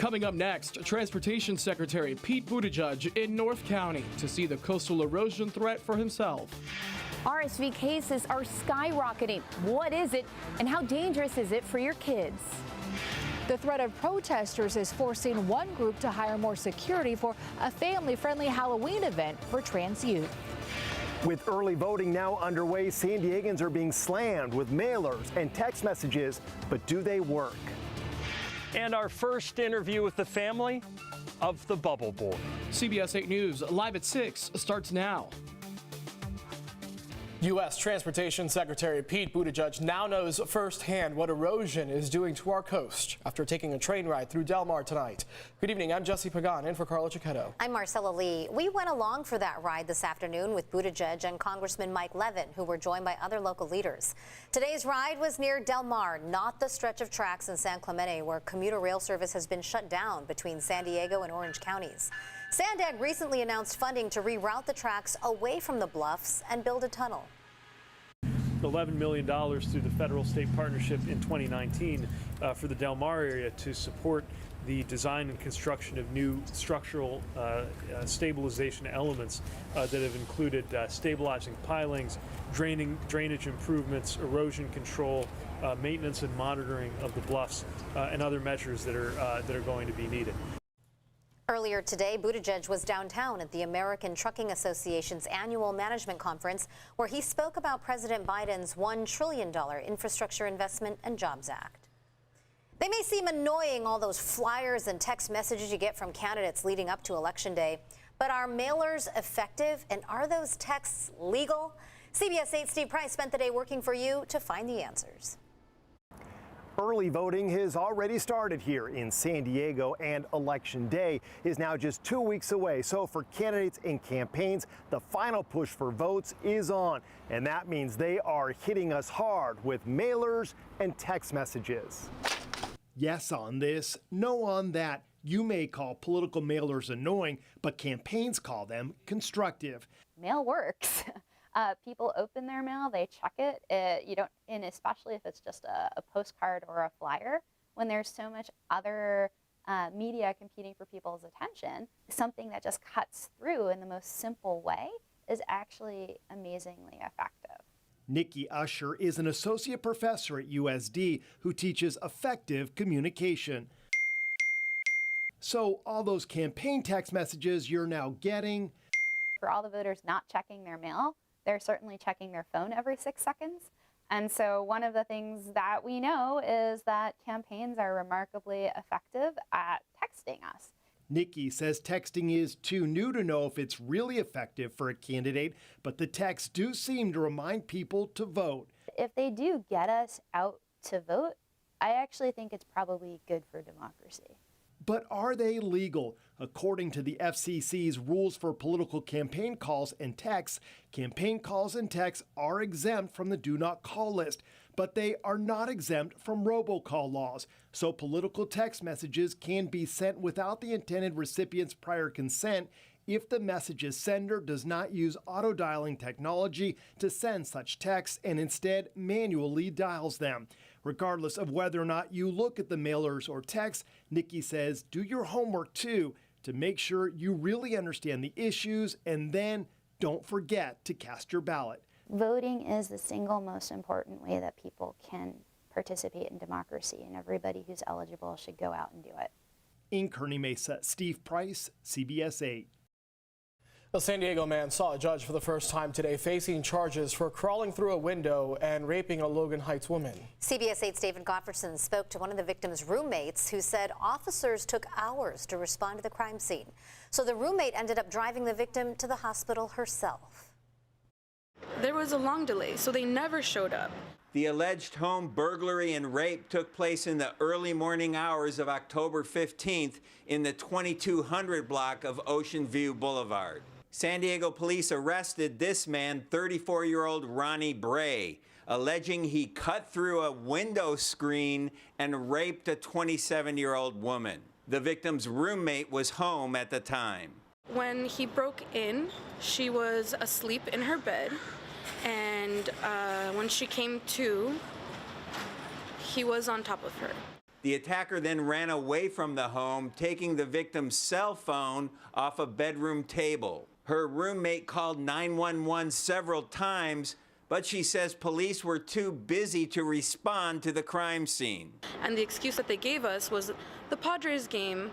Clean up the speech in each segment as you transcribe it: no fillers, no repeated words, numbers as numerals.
Coming up next, Transportation Secretary Pete Buttigieg in North County to see the coastal erosion threat for himself. RSV cases are skyrocketing. What is it, and how dangerous is it for your kids? The threat of protesters is forcing one group to hire more security for a family-friendly Halloween event for trans youth. With early voting now underway, San Diegans are being slammed with mailers and text messages, but do they work? And our first interview with the family of the Bubble Boy. CBS 8 News, live at 6, starts now. U.S. Transportation Secretary Pete Buttigieg now knows firsthand what erosion is doing to our coast after taking a train ride through Del Mar tonight. Good evening, I'm Jesse Pagan, in for Carla Cicchetto. I'm Marcella Lee. We went along for that ride this afternoon with Buttigieg and Congressman Mike Levin, who were joined by other local leaders. Today's ride was near Del Mar, not the stretch of tracks in San Clemente where commuter rail service has been shut down between San Diego and Orange counties. SANDAG recently announced funding to reroute the tracks away from the bluffs and build a tunnel. $11 million through the federal-state partnership in 2019 for the Del Mar area to support the design and construction of new structural stabilization elements that have included stabilizing pilings, drainage improvements, erosion control, maintenance and monitoring of the bluffs, and other measures that are going to be needed. Earlier today, Buttigieg was downtown at the American Trucking Association's annual management conference, where he spoke about President Biden's $1 trillion Infrastructure Investment and Jobs Act. They may seem annoying, all those flyers and text messages you get from candidates leading up to Election Day, but are mailers effective, and are those texts legal? CBS 8's Steve Price spent the day working for you to find the answers. Early voting has already started here in San Diego, and Election Day is now just 2 weeks away. So for candidates and campaigns, the final push for votes is on. And that means they are hitting us hard with mailers and text messages. Yes on this, no on that. You may call political mailers annoying, but campaigns call them constructive. Mail works. People open their mail, they check it. And especially if it's just a postcard or a flyer, when there's so much other media competing for people's attention, something that just cuts through in the most simple way is actually amazingly effective. Nikki Usher is an associate professor at USD who teaches effective communication. So all those campaign text messages you're now getting. For all the voters not checking their mail, they're certainly checking their phone every 6 seconds. And so one of the things that we know is that campaigns are remarkably effective at texting us. Nikki says texting is too new to know if it's really effective for a candidate, but the texts do seem to remind people to vote. If they do get us out to vote, I actually think it's probably good for democracy. But are they legal? According to the FCC's rules for political campaign calls and texts, campaign calls and texts are exempt from the Do Not Call list, but they are not exempt from robocall laws. So political text messages can be sent without the intended recipient's prior consent if the message's sender does not use auto-dialing technology to send such texts and instead manually dials them. Regardless of whether or not you look at the mailers or texts, Nikki says do your homework too to make sure you really understand the issues, and then don't forget to cast your ballot. Voting is the single most important way that people can participate in democracy, and everybody who's eligible should go out and do it. In Kearney Mesa, Steve Price, CBS 8. A San Diego man saw a judge for the first time today facing charges for crawling through a window and raping a Logan Heights woman. CBS 8's David Gottfredson spoke to one of the victim's roommates who said officers took hours to respond to the crime scene. So the roommate ended up driving the victim to the hospital herself. There was a long delay, so they never showed up. The alleged home burglary and rape took place in the early morning hours of October 15th in the 2200 block of Ocean View Boulevard. San Diego police arrested this man, 34-year-old Ronnie Bray, alleging he cut through a window screen and raped a 27-year-old woman. The victim's roommate was home at the time. When he broke in, she was asleep in her bed, and when she came to, he was on top of her. The attacker then ran away from the home, taking the victim's cell phone off a bedroom table. Her roommate called 911 several times, but she says police were too busy to respond to the crime scene. And the excuse that they gave us was the Padres game.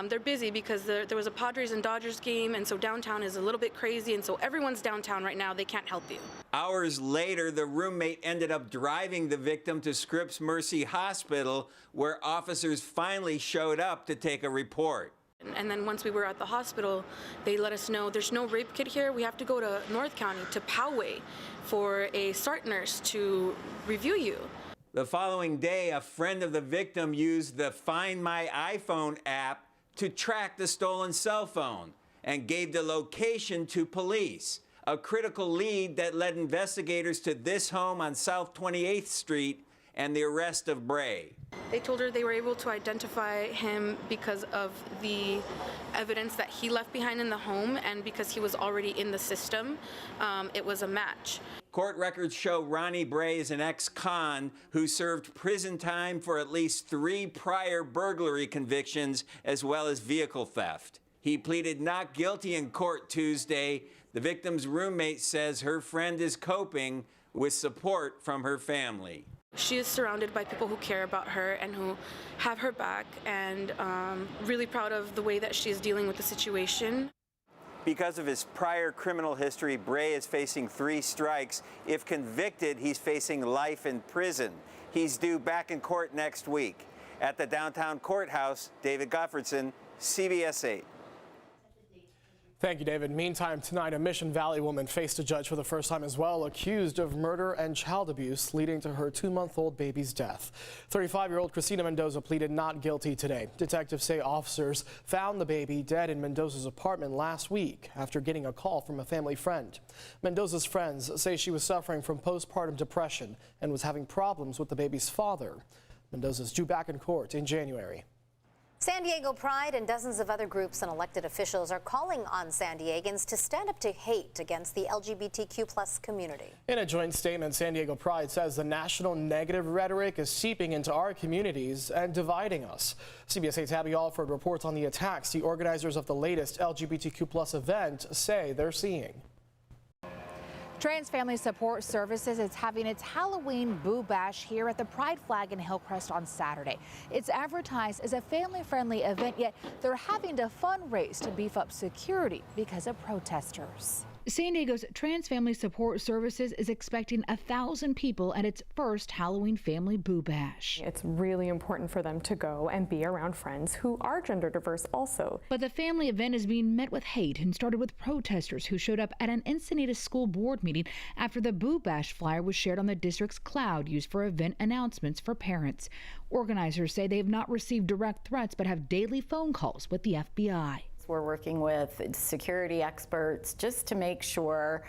They're busy because there was a Padres and Dodgers game, and so downtown is a little bit crazy, and so everyone's downtown right now. They can't help you. Hours later, the roommate ended up driving the victim to Scripps Mercy Hospital, where officers finally showed up to take a report. And then once we were at the hospital, they let us know there's no rape kit here. We have to go to North County, to Poway, for a SART nurse to review you. The following day, a friend of the victim used the Find My iPhone app to track the stolen cell phone and gave the location to police, a critical lead that led investigators to this home on South 28th Street and the arrest of Bray. They told her they were able to identify him because of the evidence that he left behind in the home and because he was already in the system. It was a match. Court records show Ronnie Bray is an ex-con who served prison time for at least 3 prior burglary convictions as well as vehicle theft. He pleaded not guilty in court Tuesday. The victim's roommate says her friend is coping with support from her family. She is surrounded by people who care about her and who have her back, and really proud of the way that she is dealing with the situation. Because of his prior criminal history, Bray is facing 3 strikes. If convicted, he's facing life in prison. He's due back in court next week. At the downtown courthouse, David Gottfredson, CBS 8. Thank you, David. Meantime, tonight, a Mission Valley woman faced a judge for the first time as well, accused of murder and child abuse, leading to her 2-month-old baby's death. 35-year-old Christina Mendoza pleaded not guilty today. Detectives say officers found the baby dead in Mendoza's apartment last week after getting a call from a family friend. Mendoza's friends say she was suffering from postpartum depression and was having problems with the baby's father. Mendoza's due back in court in January. San Diego Pride and dozens of other groups and elected officials are calling on San Diegans to stand up to hate against the LGBTQ+ community. In a joint statement, San Diego Pride says the national negative rhetoric is seeping into our communities and dividing us. CBS 8's Abby Alford reports on the attacks the organizers of the latest LGBTQ+ event say they're seeing. Trans Family Support Services is having its Halloween Boo Bash here at the Pride Flag in Hillcrest on Saturday. It's advertised as a family-friendly event, yet they're having to fundraise to beef up security because of protesters. San Diego's Trans Family Support Services is expecting 1,000 people at its first Halloween Family Boo Bash. It's really important for them to go and be around friends who are gender diverse also. But the family event is being met with hate and started with protesters who showed up at an Encinitas school board meeting after the Boo Bash flyer was shared on the district's cloud used for event announcements for parents. Organizers say they have not received direct threats but have daily phone calls with the FBI. We're working with security experts just to make sure,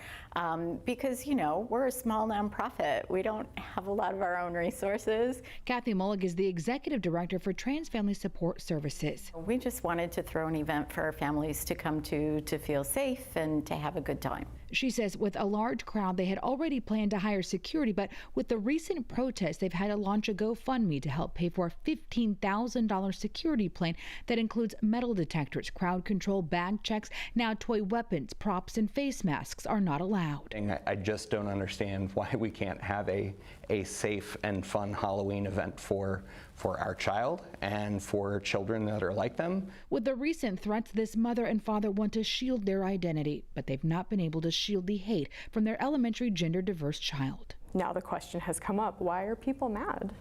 because, you know, we're a small nonprofit. We don't have a lot of our own resources. Kathy Mullig is the executive director for Trans Family Support Services. We just wanted to throw an event for our families to come to feel safe and to have a good time. She says with a large crowd, they had already planned to hire security, but with the recent protests, they've had to launch a GoFundMe to help pay for a $15,000 security plan that includes metal detectors, crowd control, bag checks. Now toy weapons, props, and face masks are not allowed. I just don't understand why we can't have a safe and fun Halloween event for our child and for children that are like them. With the recent threats, this mother and father want to shield their identity, but they've not been able to shield the hate from their elementary gender diverse child. Now the question has come up, why are people mad?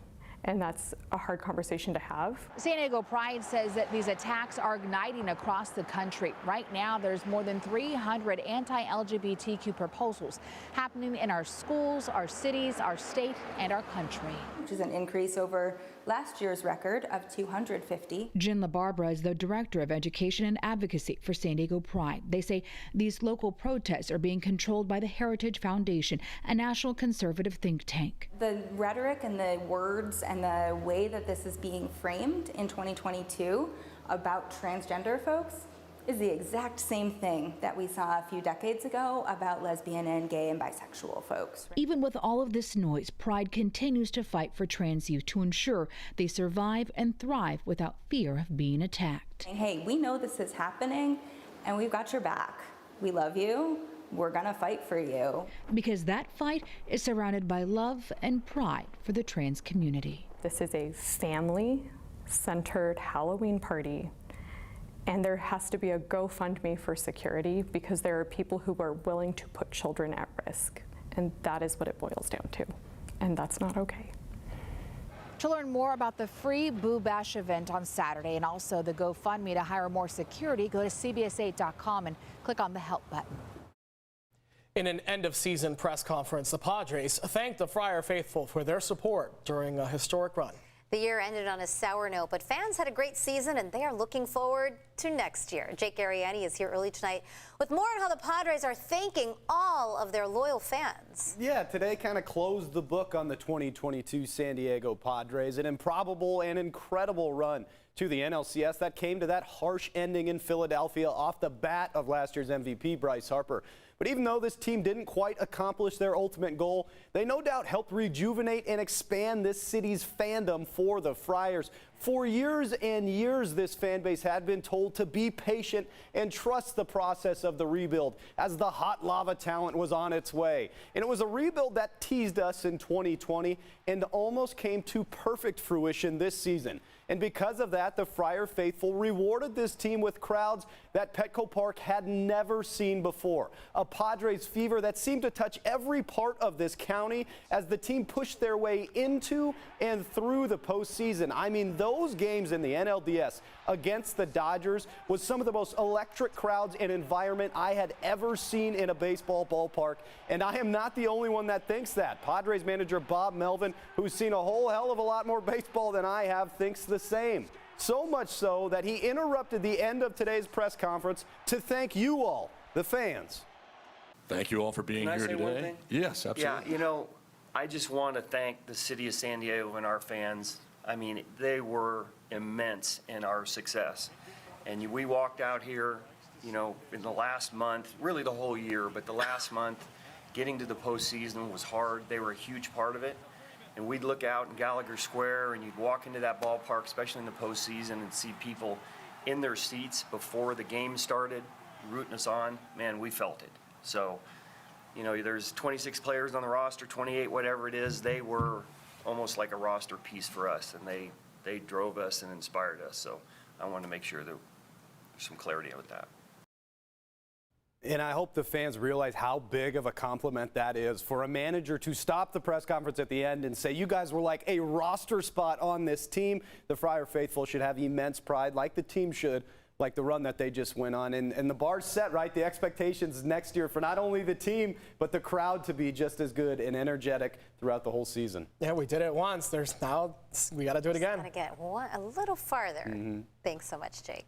And that's a hard conversation to have. San Diego Pride says that these attacks are igniting across the country. Right now, there's more than 300 anti-LGBTQ proposals happening in our schools, our cities, our state, and our country. Which is an increase over last year's record of 250. Jen LaBarbera is the director of education and advocacy for San Diego Pride. They say these local protests are being controlled by the Heritage Foundation, a national conservative think tank. The rhetoric and the words and the way that this is being framed in 2022 about transgender folks is the exact same thing that we saw a few decades ago about lesbian and gay and bisexual folks. Even with all of this noise, Pride continues to fight for trans youth to ensure they survive and thrive without fear of being attacked. Hey, we know this is happening and we've got your back. We love you. We're gonna fight for you. Because that fight is surrounded by love and pride for the trans community. This is a family-centered Halloween party, and there has to be a GoFundMe for security because there are people who are willing to put children at risk, and that is what it boils down to, and that's not okay. To learn more about the free Boo Bash event on Saturday and also the GoFundMe to hire more security, go to CBS8.com and click on the help button. In an end-of-season press conference, the Padres thanked the Friar faithful for their support during a historic run. The year ended on a sour note, but fans had a great season and they are looking forward to next year. Jake Ariani is here early tonight with more on how the Padres are thanking all of their loyal fans. Yeah, today kind of closed the book on the 2022 San Diego Padres. An improbable and incredible run to the NLCS that came to that harsh ending in Philadelphia off the bat of last year's MVP, Bryce Harper. But even though this team didn't quite accomplish their ultimate goal, they no doubt helped rejuvenate and expand this city's fandom for the Friars. For years and years, this fan base had been told to be patient and trust the process of the rebuild as the hot lava talent was on its way. And it was a rebuild that teased us in 2020 and almost came to perfect fruition this season. And because of that, the Friar faithful rewarded this team with crowds that Petco Park had never seen before. A Padres fever that seemed to touch every part of this county as the team pushed their way into and through the postseason. I mean, those games in the NLDS against the Dodgers was some of the most electric crowds and environment I had ever seen in a baseball ballpark. And I am not the only one that thinks that. Padres manager Bob Melvin, who's seen a whole hell of a lot more baseball than I have, thinks the same. So much so that he interrupted the end of today's press conference to thank you all, the fans. Thank you all for being here today. One thing? Yes, absolutely. Yeah, I just want to thank the city of San Diego and our fans. I mean, they were immense in our success. And we walked out here, in the last month, really the whole year, but the last month, getting to the postseason was hard. They were a huge part of it. And we'd look out in Gallagher Square and you'd walk into that ballpark, especially in the postseason, and see people in their seats before the game started, rooting us on. Man, we felt it. So, there's 26 players on the roster, 28, whatever it is. They were almost like a roster piece for us, and they drove us and inspired us. So I want to make sure that there's some clarity with that. And I hope the fans realize how big of a compliment that is for a manager to stop the press conference at the end and say, you guys were like a roster spot on this team. The Friar faithful should have immense pride, like the team should, like the run that they just went on. And the bar's set, right? The expectations next year for not only the team, but the crowd to be just as good and energetic throughout the whole season. Yeah, we did it once. We got to do it again. Got to get a little farther. Thanks so much, Jake.